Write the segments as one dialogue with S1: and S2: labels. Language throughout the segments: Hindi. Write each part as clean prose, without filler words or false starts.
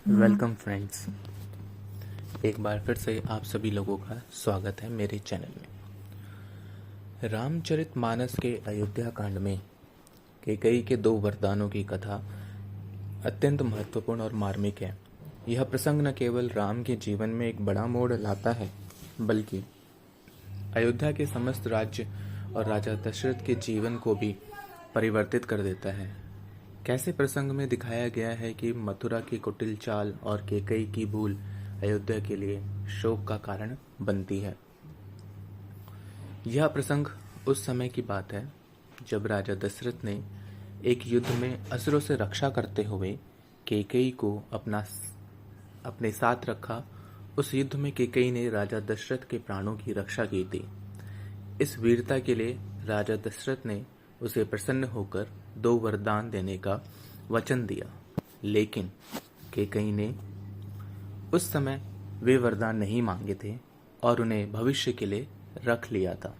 S1: वेलकम फ्रेंड्स, एक बार फिर से आप सभी लोगों का स्वागत है मेरे चैनल में। रामचरितमानस के अयोध्या कांड में कैकेयी के 2 वरदानों की कथा अत्यंत महत्वपूर्ण और मार्मिक है। यह प्रसंग न केवल राम के जीवन में एक बड़ा मोड़ लाता है, बल्कि अयोध्या के समस्त राज्य और राजा दशरथ के जीवन को भी परिवर्तित कर देता है। कैसे प्रसंग में दिखाया गया है कि मथुरा की कुटिल चाल और कैकेयी की भूल अयोध्या के लिए शोक का कारण बनती है। यह प्रसंग उस समय की बात है जब राजा दशरथ ने एक युद्ध में असुरों से रक्षा करते हुए कैकेयी को अपने साथ रखा। उस युद्ध में कैकेयी ने राजा दशरथ के प्राणों की रक्षा की थी। इस वीरता के लिए राजा दशरथ ने उसे प्रसन्न होकर 2 वरदान देने का वचन दिया, लेकिन कैकेयी ने उस समय वे वरदान नहीं मांगे थे और उन्हें भविष्य के लिए रख लिया था।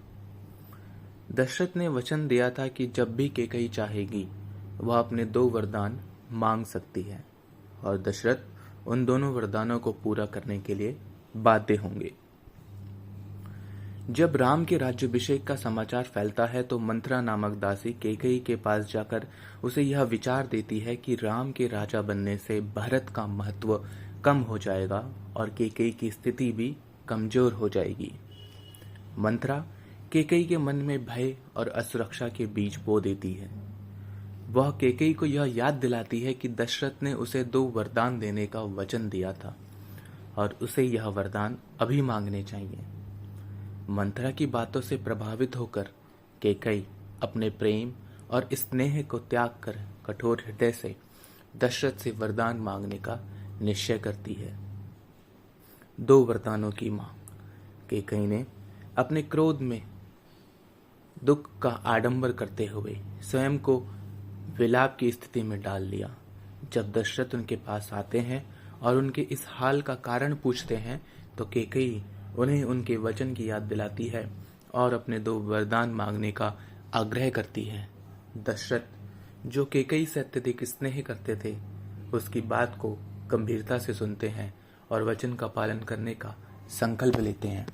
S1: दशरथ ने वचन दिया था कि जब भी कैकेयी चाहेगी वह अपने 2 वरदान मांग सकती है और दशरथ उन दोनों वरदानों को पूरा करने के लिए बाध्य होंगे। जब राम के राज्याभिषेक का समाचार फैलता है तो मंथरा नामक दासी कैकेयी के पास जाकर उसे यह विचार देती है कि राम के राजा बनने से भरत का महत्व कम हो जाएगा और कैकेयी की स्थिति भी कमजोर हो जाएगी। मंथरा कैकेयी के मन में भय और असुरक्षा के बीज बो देती है। वह कैकेयी को यह याद दिलाती है कि दशरथ ने उसे 2 वरदान देने का वचन दिया था और उसे यह वरदान अभी मांगने चाहिए। मंथरा की बातों से प्रभावित होकर कैकेयी अपने प्रेम और स्नेह को त्याग कर कठोर हृदय से दशरथ से वरदान मांगने का निश्चय करती है। 2 वरदानों की मांग। कैकेयी ने अपने क्रोध में दुख का आडंबर करते हुए स्वयं को विलाप की स्थिति में डाल लिया। जब दशरथ उनके पास आते हैं और उनके इस हाल का कारण पूछते हैं तो कैकेयी उन्हें उनके वचन की याद दिलाती है और अपने 2 वरदान मांगने का आग्रह करती है। दशरथ, जो कैकेयी से अत्यधिक स्नेह करते थे, उसकी बात को गंभीरता से सुनते हैं और वचन का पालन करने का संकल्प लेते हैं।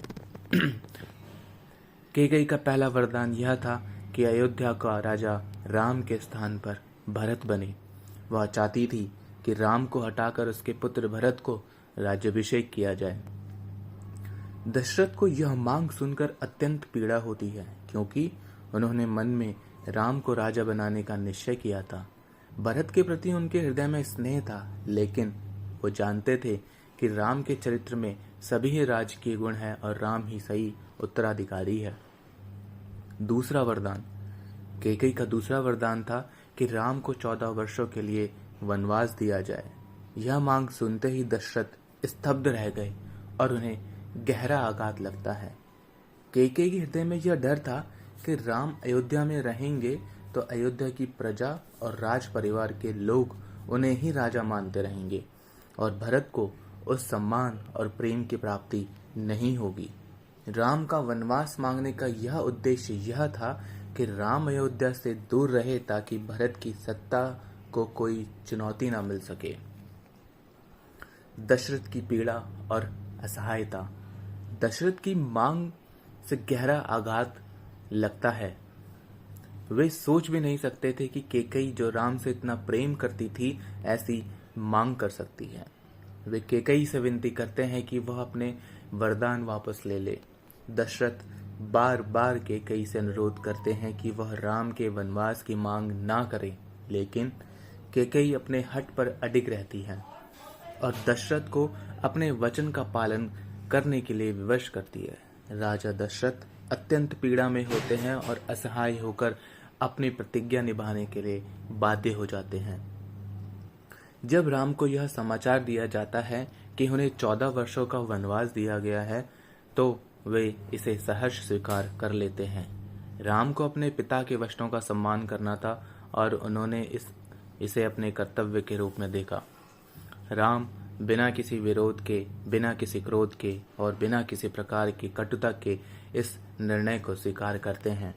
S1: कैकेयी का पहला वरदान यह था कि अयोध्या का राजा राम के स्थान पर भरत बने। वह चाहती थी कि राम को हटाकर उसके पुत्र भरत को राज्याभिषेक किया जाए। दशरथ को यह मांग सुनकर अत्यंत पीड़ा होती है, क्योंकि उन्होंने मन में राम को राजा बनाने का निश्चय किया था। भरत के प्रति उनके हृदय में स्नेह था, लेकिन वो जानते थे कि राम के चरित्र में सभी राजकीय गुण हैं और राम ही सही उत्तराधिकारी है। दूसरा वरदान। कैकेयी का दूसरा वरदान था कि राम को 14 वर्षों के लिए वनवास दिया जाए। यह मांग सुनते ही दशरथ स्तब्ध रह गए और उन्हें गहरा आघात लगता है। कैकेयी के हृदय में यह डर था कि राम अयोध्या में रहेंगे तो अयोध्या की प्रजा और राज परिवार के लोग उन्हें ही राजा मानते रहेंगे और भरत को उस सम्मान और प्रेम की प्राप्ति नहीं होगी। राम का वनवास मांगने का यह उद्देश्य यह था कि राम अयोध्या से दूर रहे ताकि भरत की सत्ता को कोई चुनौती न मिल सके। दशरथ की पीड़ा और असहायता। दशरथ की मांग से गहरा आघात लगता है। वे सोच भी नहीं सकते थे कि कैकेयी, जो राम से इतना प्रेम करती थी, ऐसी मांग कर सकती है। वे कैकेयी से विनती करते हैं कि वह अपने वरदान वापस ले ले। दशरथ बार बार कैकेयी से अनुरोध करते हैं कि वह राम के वनवास की मांग ना करे, लेकिन कैकेयी अपने हठ पर अडिग रहती है और दशरथ को अपने वचन का पालन करने के लिए विवश करती है। राजा दशरथ अत्यंत पीड़ा में होते हैं और असहाय होकर अपनी प्रतिज्ञा निभाने के लिए बाध्य हो जाते हैं। जब राम को यह समाचार दिया जाता है कि उन्हें 14 वर्षों का वनवास दिया गया है, तो वे इसे सहर्ष स्वीकार कर लेते हैं। राम को अपने पिता के वचनों का सम्मान करना था और उन्होंने इसे अपने कर्तव्य के रूप में देखा। राम बिना किसी विरोध के, बिना किसी क्रोध के और बिना किसी प्रकार की कटुता के इस निर्णय को स्वीकार करते हैं।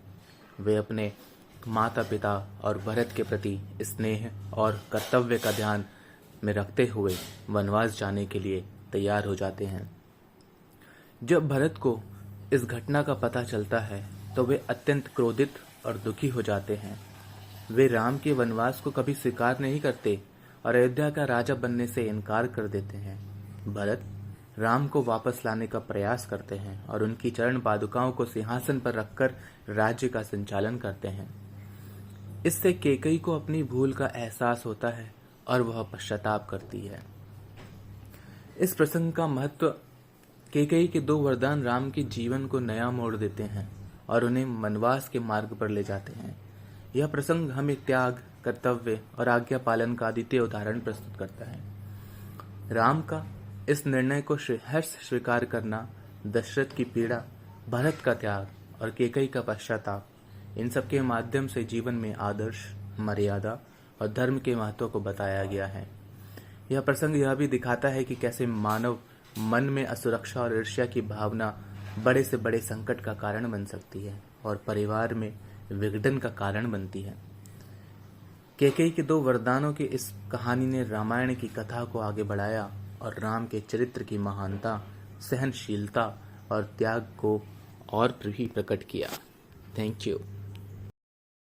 S1: वे अपने माता पिता और भरत के प्रति स्नेह और कर्तव्य का ध्यान में रखते हुए वनवास जाने के लिए तैयार हो जाते हैं। जब भरत को इस घटना का पता चलता है तो वे अत्यंत क्रोधित और दुखी हो जाते हैं। वे राम के वनवास को कभी स्वीकार नहीं करते और अयोध्या का राजा बनने से इनकार कर देते हैं। भरत राम को वापस लाने का प्रयास करते हैं और उनकी चरण पादुकाओं को सिंहासन पर रखकर राज्य का संचालन करते हैं। इससे कैकेयी को अपनी भूल का एहसास होता है और वह पश्चाताप करती है। इस प्रसंग का महत्व कैकेयी के 2 वरदान राम के जीवन को नया मोड़ देते हैं और उन्हें वनवास के मार्ग पर ले जाते हैं। यह प्रसंग हमें त्याग, कर्तव्य और आज्ञा पालन का अद्वितीय उदाहरण प्रस्तुत करता है। राम का इस निर्णय को हर्ष स्वीकार करना, दशरथ की पीड़ा, भरत का त्याग और कैकेयी का पश्चाताप, इन सब के माध्यम से जीवन में आदर्श, मर्यादा और धर्म के महत्व को बताया गया है। यह प्रसंग यह भी दिखाता है कि कैसे मानव मन में असुरक्षा और ईर्ष्या की भावना बड़े से बड़े संकट का कारण बन सकती है और परिवार में विघटन का कारण बनती है। कैकेयी के 2 वरदानों की इस कहानी ने रामायण की कथा को आगे बढ़ाया और राम के चरित्र की महानता, सहनशीलता और त्याग को और भी प्रकट किया। Thank you.